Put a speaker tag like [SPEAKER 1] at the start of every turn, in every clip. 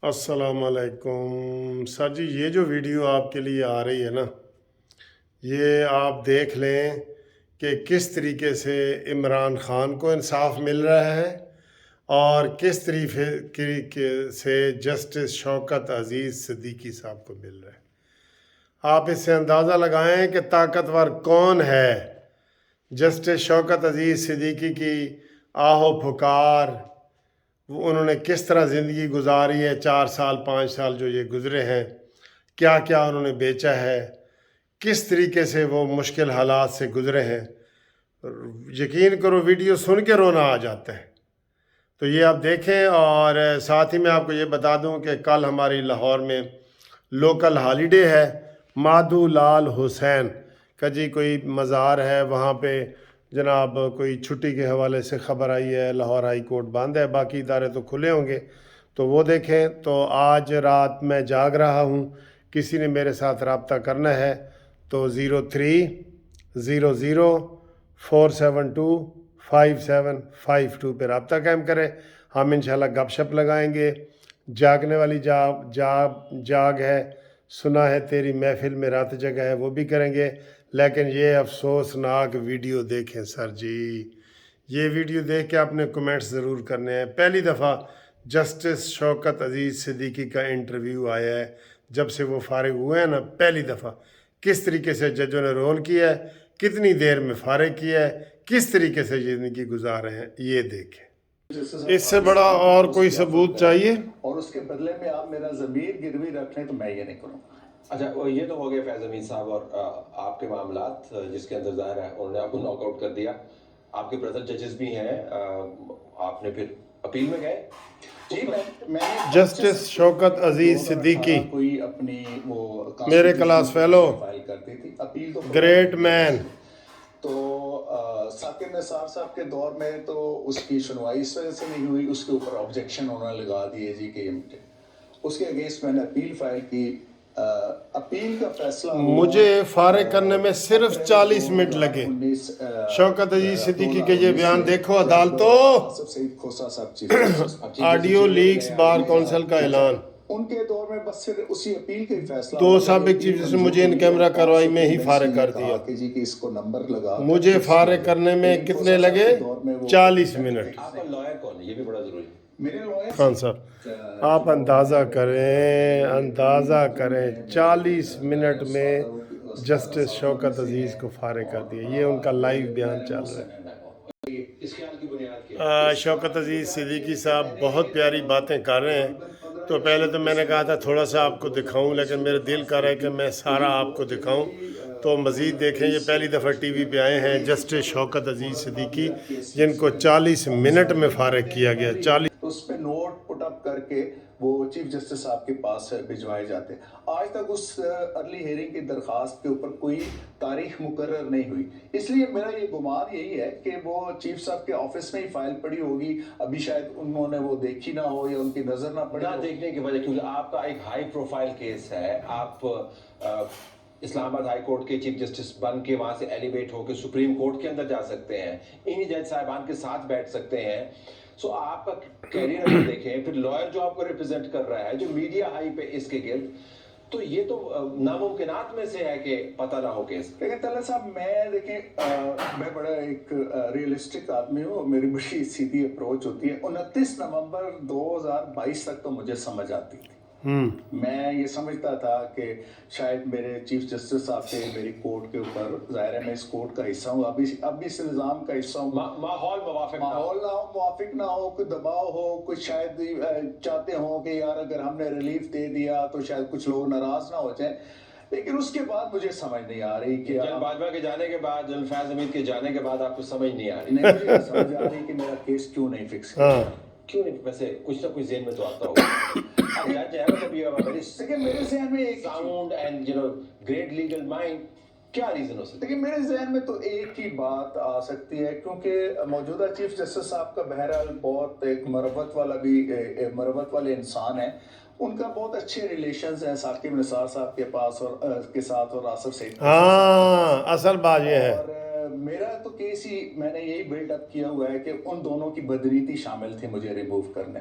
[SPEAKER 1] السلام علیکم سر جی، یہ جو ویڈیو آپ کے لیے آ رہی ہے نا، یہ آپ دیکھ لیں کہ کس طریقے سے عمران خان کو انصاف مل رہا ہے اور کس طریقے سے جسٹس شوکت عزیز صدیقی صاحب کو مل رہا ہے۔ آپ اس سے اندازہ لگائیں کہ طاقتور کون ہے۔ جسٹس شوکت عزیز صدیقی کی آہو پھکار، وہ انہوں نے کس طرح زندگی گزاری ہے، 4 سال 5 سال جو یہ گزرے ہیں، کیا کیا انہوں نے بیچا ہے، کس طریقے سے وہ مشکل حالات سے گزرے ہیں۔ یقین کرو ویڈیو سن کے رونا آ جاتا ہے۔ تو یہ آپ دیکھیں، اور ساتھ ہی میں آپ کو یہ بتا دوں کہ کل ہماری لاہور میں لوکل ہالیڈے ہے، مادھو لال حسین کا جی کوئی مزار ہے وہاں پہ، جناب کوئی چھٹی کے حوالے سے خبر آئی ہے، لاہور ہائی کورٹ بند ہے، باقی ادارے تو کھلے ہوں گے، تو وہ دیکھیں۔ تو آج رات میں جاگ رہا ہوں، کسی نے میرے ساتھ رابطہ کرنا ہے تو 0300472572 پہ رابطہ قائم کریں۔ ہم انشاءاللہ گپ شپ لگائیں گے۔ جاگنے والی جاگ ہے، سنا ہے تیری محفل میں رات جگہ ہے، وہ بھی کریں گے۔ لیکن یہ افسوسناک ویڈیو دیکھیں سر جی، یہ ویڈیو دیکھ کے آپ نے کمنٹس ضرور کرنے ہیں۔ پہلی دفعہ جسٹس شوکت عزیز صدیقی کا انٹرویو آیا ہے جب سے وہ فارغ ہوئے ہیں نا، پہلی دفعہ کس طریقے سے ججوں نے رول کیا ہے، کتنی دیر میں فارغ کیا ہے، کس طریقے سے زندگی گزار رہے ہیں، یہ دیکھیں۔ اس سے بڑا اور کوئی ثبوت چاہیے؟
[SPEAKER 2] اور اس کے بدلے میں آپ میرا ضمیر گروی رکھ لیں تو میں یہ نہیں کروں گا۔ اچھا، یہ تو ہو گئے فیض امین صاحب اور آپ کے معاملات، جس کے اندر ظاہر ہے انہوں نے آپ کو ناک آؤٹ کر دیا۔ آپ کے بردر ججز بھی ہیں، آپ نے پھر اپیل میں گئے؟ جی، میں
[SPEAKER 1] جسٹس شوکت عزیز صدیقی،
[SPEAKER 2] کوئی اپنی وہ
[SPEAKER 1] میرے کلاس فیلو،
[SPEAKER 2] فائل کرتی تھی اپیل، تو
[SPEAKER 1] گریٹ مین۔
[SPEAKER 2] تو ثاقب نثار صاحب کے دور میں تو اس کی سنوائی اس وجہ سے نہیں ہوئی، اس کے اوپر آبجیکشن انہوں نے لگا دیے جی کہ اس کے اگینسٹ میں نے اپیل فائل کی۔ اپیل کا فیصلہ
[SPEAKER 1] مجھے فارغ کرنے میں صرف 40 منٹ لگے۔ شوکت عزیز صدیقی کے یہ بیان دیکھو عدالتوں،
[SPEAKER 2] سعید کھوسہ صاحب chief
[SPEAKER 1] audio leaks bar council کا اعلان۔
[SPEAKER 2] ان کے دور میں بس پھر اسی اپیل کا ہی فیصلہ،
[SPEAKER 1] 2 سابق چیف جسٹس نے مجھے ان کیمرہ کارروائی میں ہی فارغ کر دیا۔
[SPEAKER 2] کہ جی کہ اس کو نمبر لگا،
[SPEAKER 1] مجھے فارغ کرنے میں کتنے لگے؟ 40 منٹ۔
[SPEAKER 2] آپ کا لائر کون ہے، یہ بھی بڑا ضروری ہے۔ میرے لائر
[SPEAKER 1] خان صاحب، آپ اندازہ کریں 40 منٹ میں جسٹس شوکت عزیز کو فارغ کر دیا۔ یہ ان کا لائیو بیان چل رہا ہے۔ شوکت عزیز صدیقی صاحب بہت پیاری باتیں کر رہے ہیں۔ تو پہلے تو میں نے کہا تھا تھوڑا سا آپ کو دکھاؤں، لیکن میرے دل کر رہا ہے کہ میں سارا آپ کو دکھاؤں۔ تو مزید دیکھیں، یہ پہلی دفعہ ٹی وی پہ آئے ہیں جسٹس شوکت عزیز صدیقی، جن کو 40 منٹ میں فارغ کیا گیا۔ 40
[SPEAKER 2] اس پہ نوٹ پٹ اپ کر کے وہ چیف جسٹس صاحب کے پاس بھجوائے جاتے ہیں۔ آج تک اس ارلی ہیئرنگ کی درخواست کے اوپر کوئی تاریخ مقرر نہیں ہوئی، اس لیے میرا یہ گمان یہی ہے کہ وہ چیف صاحب کے آفس میں ہی فائل پڑی ہوگی، ابھی شاید انہوں نے وہ دیکھی نہ ہو یا ان کی نظر نہ پڑی نہ دیکھنے کی وجہ، کیونکہ آپ کا ایک ہائی پروفائل کیس ہے۔ آپ اسلام آباد ہائی کورٹ کے چیف جسٹس بن کے وہاں سے ایلیویٹ ہو کے سپریم کورٹ کے اندر جا سکتے ہیں، انہی جج صاحبان کے ساتھ بیٹھ سکتے ہیں۔ سو آپ کا کیریئر اگر دیکھیں، پھر لائر جو آپ کو ریپرزینٹ کر رہا ہے، جو میڈیا ہائی پہ اس کے گرد، تو یہ تو ناممکنات میں سے ہے کہ پتہ نہ ہو کیس۔ لیکن طلعت صاحب، میں بڑا ایک ریئلسٹک آدمی ہوں، میری بڑی سیدھی اپروچ ہوتی ہے۔ 29 نومبر 2022 تک تو مجھے سمجھ آتی تھی۔ میں یہ سمجھتا تھا کہ شاید میرے چیف جسٹس صاحب سے میری کورٹ کے اوپر، ظاہر ہے میں اس کورٹ کا حصہ ہوں، اب بھی اس نظام کا حصہ ہوں، ماحول موافق نہ ہو، کوئی دباؤ ہو، کوئی شاید چاہتے ہوں کہ یار اگر ہم نے ریلیف دے دیا تو شاید کچھ لوگ ناراض نہ ہو جائیں۔ لیکن اس کے بعد مجھے سمجھ نہیں آ رہی کہ جنرل باجوہ کے جانے کے بعد، جنرل فیض حمید کے جانے کے بعد آپ کو سمجھ نہیں آ رہی؟ نہیں، مجھے سمجھ آ رہی کہ میرا کیس کیوں نہیں فکس کیا، کیوں نہیں؟ ویسے کچھ نہ کچھ ذہن میں تو آتا ہوگا۔ میرے ذہن میں ایک sound and great legal mind, کیا ریزن ہو سکتا ہے؟ دیکھیں، میرے ذہن میں تو ایک ہی بات آ سکتی ہے، کیونکہ موجودہ چیف جسٹس صاحب کا بہرحال بہت ایک مروت والے انسان ہیں، ان کا بہت اچھے ریلیشنز ہیں ثاقب نثار صاحب کے پاس اور کے ساتھ، اور آصف سعید۔
[SPEAKER 1] اصل بات یہ ہے،
[SPEAKER 2] اور میرا تو کیس ہی میں نے یہی بلڈ اپ کیا ہوا ہے کہ ان دونوں کی بدنیتی شامل تھی مجھے ریموو کرنے میں۔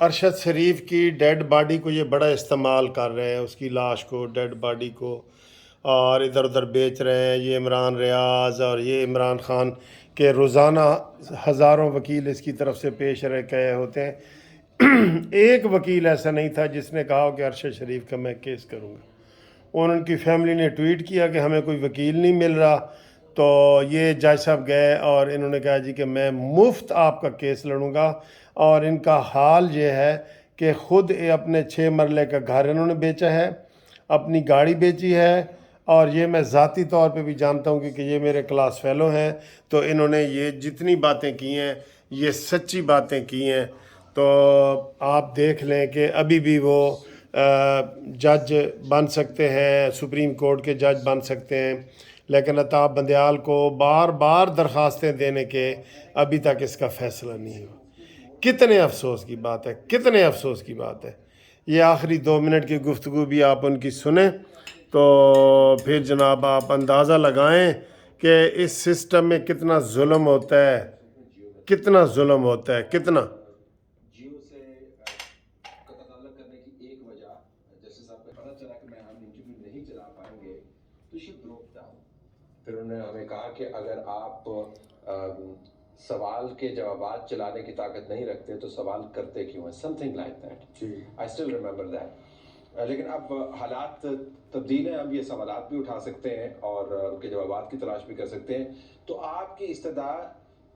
[SPEAKER 1] ارشد شریف کی ڈیڈ باڈی کو یہ بڑا استعمال کر رہے ہیں، اس کی لاش کو، ڈیڈ باڈی کو، اور ادھر ادھر بیچ رہے ہیں. یہ عمران ریاض اور یہ عمران خان کے روزانہ ہزاروں وکیل اس کی طرف سے پیش رہے ہوتے ہیں. ایک وکیل ایسا نہیں تھا جس نے کہا کہ ارشد شریف کا میں کیس کروں گا. ان کی فیملی نے ٹویٹ کیا کہ ہمیں کوئی وکیل نہیں مل رہا، تو یہ جج صاحب گئے اور انہوں نے کہا جی کہ میں مفت آپ کا کیس لڑوں گا. اور ان کا حال یہ ہے کہ خود اپنے 6 مرلے کا گھر انہوں نے بیچا ہے، اپنی گاڑی بیچی ہے، اور یہ میں ذاتی طور پہ بھی جانتا ہوں کہ یہ میرے کلاس فیلو ہیں، تو انہوں نے یہ جتنی باتیں کی ہیں یہ سچی باتیں کی ہیں. تو آپ دیکھ لیں کہ ابھی بھی وہ جج بن سکتے ہیں، سپریم کورٹ کے جج بن سکتے ہیں، لیکن عطاف بندیال کو بار بار درخواستیں دینے کے ابھی تک اس کا فیصلہ نہیں ہوا. کتنے افسوس کی بات ہے، کتنے افسوس کی بات ہے. یہ آخری 2 منٹ کی گفتگو بھی آپ ان کی سنیں تو پھر جناب آپ اندازہ لگائیں کہ اس سسٹم میں کتنا ظلم ہوتا ہے، کتنا ظلم ہوتا ہے، کتنا.
[SPEAKER 3] جیو سے قطع تعلق کرنے کی ایک وجہ جیسے صاحب کو پتہ چلا کہ ہم انٹرویو نہیں چلا پائیں گے تو شی بروک ڈاؤن. پھر انہوں نے ہمیں کہا کہ اگر آپ سوال کے جوابات چلانے کی طاقت نہیں رکھتے تو سوال کرتے کیوں ہیں، some thing like that. I still remember that. لیکن اب حالات تبدیل ہیں، اب یہ سوالات بھی اٹھا سکتے ہیں اور ان کے جوابات کی تلاش بھی کر سکتے ہیں. تو آپ کی استدعا،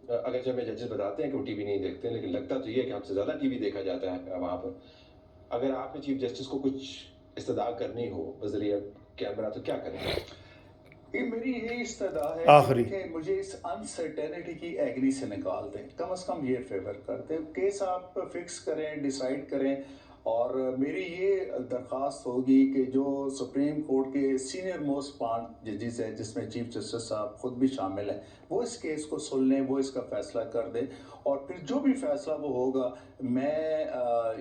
[SPEAKER 3] اگرچہ ہمیں ججز بتاتے ہیں کہ وہ ٹی وی نہیں دیکھتے، لیکن لگتا تو یہ ہے کہ ہم سے زیادہ ٹی وی دیکھا جاتا ہے وہاں پر. اگر آپ نے چیف جسٹس کو کچھ استدعا کرنی ہو بذریعہ کیمرہ تو کیا کریں گے؟
[SPEAKER 2] میری یہی استدعا ہے
[SPEAKER 1] آخری
[SPEAKER 2] کہ مجھے اس انسرٹینٹی کی ایگنی سے نکال دیں، کم از کم یہ فیور کرتے ہیں. کیس آپ فکس کریں، ڈیسائیڈ کریں. اور میری یہ درخواست ہوگی کہ جو سپریم کورٹ کے سینئر موسٹ 5 ججز ہیں جس میں چیف جسٹس صاحب خود بھی شامل ہیں، وہ اس کیس کو سن لیں، وہ اس کا فیصلہ کر دیں. اور پھر جو بھی فیصلہ وہ ہوگا، میں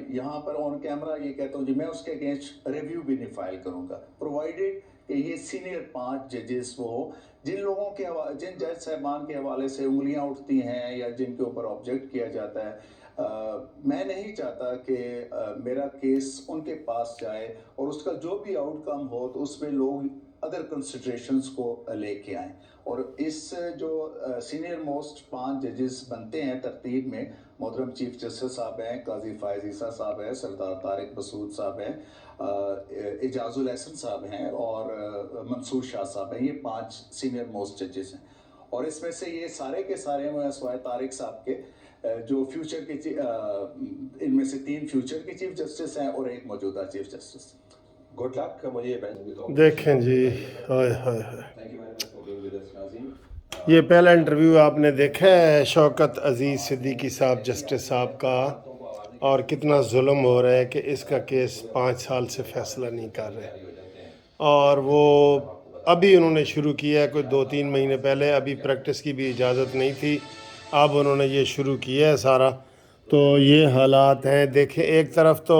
[SPEAKER 2] یہاں پر آن کیمرہ یہ کہتا ہوں جی، میں اس کے اگینسٹ ریویو بھی نہیں فائل کروں گا، پرووائڈیڈ کہ یہ سینئر 5 ججز وہ ہو جن لوگوں کے جن جج صاحبان کے حوالے سے انگلیاں اٹھتی ہیں یا جن کے اوپر آبجیکٹ کیا جاتا ہے. میں نہیں چاہتا کہ میرا کیس ان کے پاس جائے اور اس کا جو بھی آؤٹ کم ہو تو اس میں لوگ ادر کنسیڈریشنز کو لے کے آئیں. اور اس جو سینئر موسٹ 5 ججز بنتے ہیں ترتیب میں، محترم چیف جسٹس صاحب ہیں، قاضی فائز عیسیٰ صاحب ہیں، سردار طارق مسعود صاحب ہیں، اعجاز الاحسن صاحب ہیں اور منصور شاہ صاحب ہیں. یہ 5 سینئر موسٹ ججز ہیں. اور اس میں سے یہ سارے کے سارے ہیں سوائے طارق صاحب کے جو فیوچر کے ان میں سے 3 فیوچر کے چیف جسٹس ہیں اور ایک موجودہ چیف جسٹس.
[SPEAKER 3] Good luck. مجھے
[SPEAKER 1] دیکھیں جی، ہائے ہائے ہائے. یہ پہلا انٹرویو آپ نے دیکھا ہے شوکت عزیز صدیقی صاحب جسٹس صاحب کا، اور کتنا ظلم ہو رہا ہے کہ اس کا کیس 5 سال سے فیصلہ نہیں کر رہے. اور وہ ابھی انہوں نے شروع کیا ہے کوئی 2-3 مہینے پہلے، ابھی پریکٹس کی بھی اجازت نہیں تھی، اب انہوں نے یہ شروع کیا ہے سارا. تو یہ حالات ہیں. دیکھیں ایک طرف تو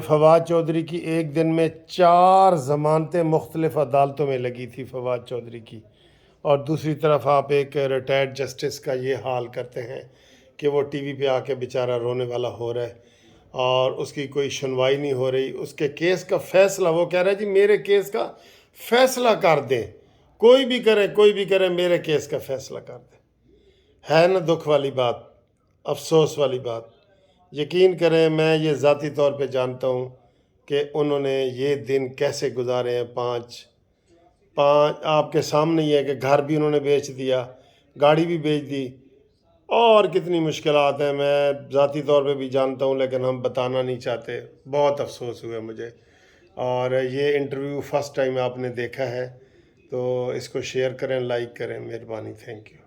[SPEAKER 1] فواد چودھری کی ایک دن میں 4 ضمانتیں مختلف عدالتوں میں لگی تھی فواد چودھری کی، اور دوسری طرف آپ ایک ریٹائرڈ جسٹس کا یہ حال کرتے ہیں کہ وہ ٹی وی پہ آ کے بیچارہ رونے والا ہو رہا ہے اور اس کی کوئی سنوائی نہیں ہو رہی. اس کے کیس کا فیصلہ وہ کہہ رہا ہے جی میرے کیس کا فیصلہ کر دیں، کوئی بھی کرے میرے کیس کا فیصلہ کر دیں. ہے نا دکھ والی بات، افسوس والی بات. یقین کریں میں یہ ذاتی طور پہ جانتا ہوں کہ انہوں نے یہ دن کیسے گزارے ہیں. 5 آپ کے سامنے ہی ہے کہ گھر بھی انہوں نے بیچ دیا، گاڑی بھی بیچ دی، اور کتنی مشکلات ہیں میں ذاتی طور پہ بھی جانتا ہوں، لیکن ہم بتانا نہیں چاہتے. بہت افسوس ہوئے مجھے. اور یہ انٹرویو فرسٹ ٹائم آپ نے دیکھا ہے تو اس کو شیئر کریں، لائک کریں، مہربانی. Thank you.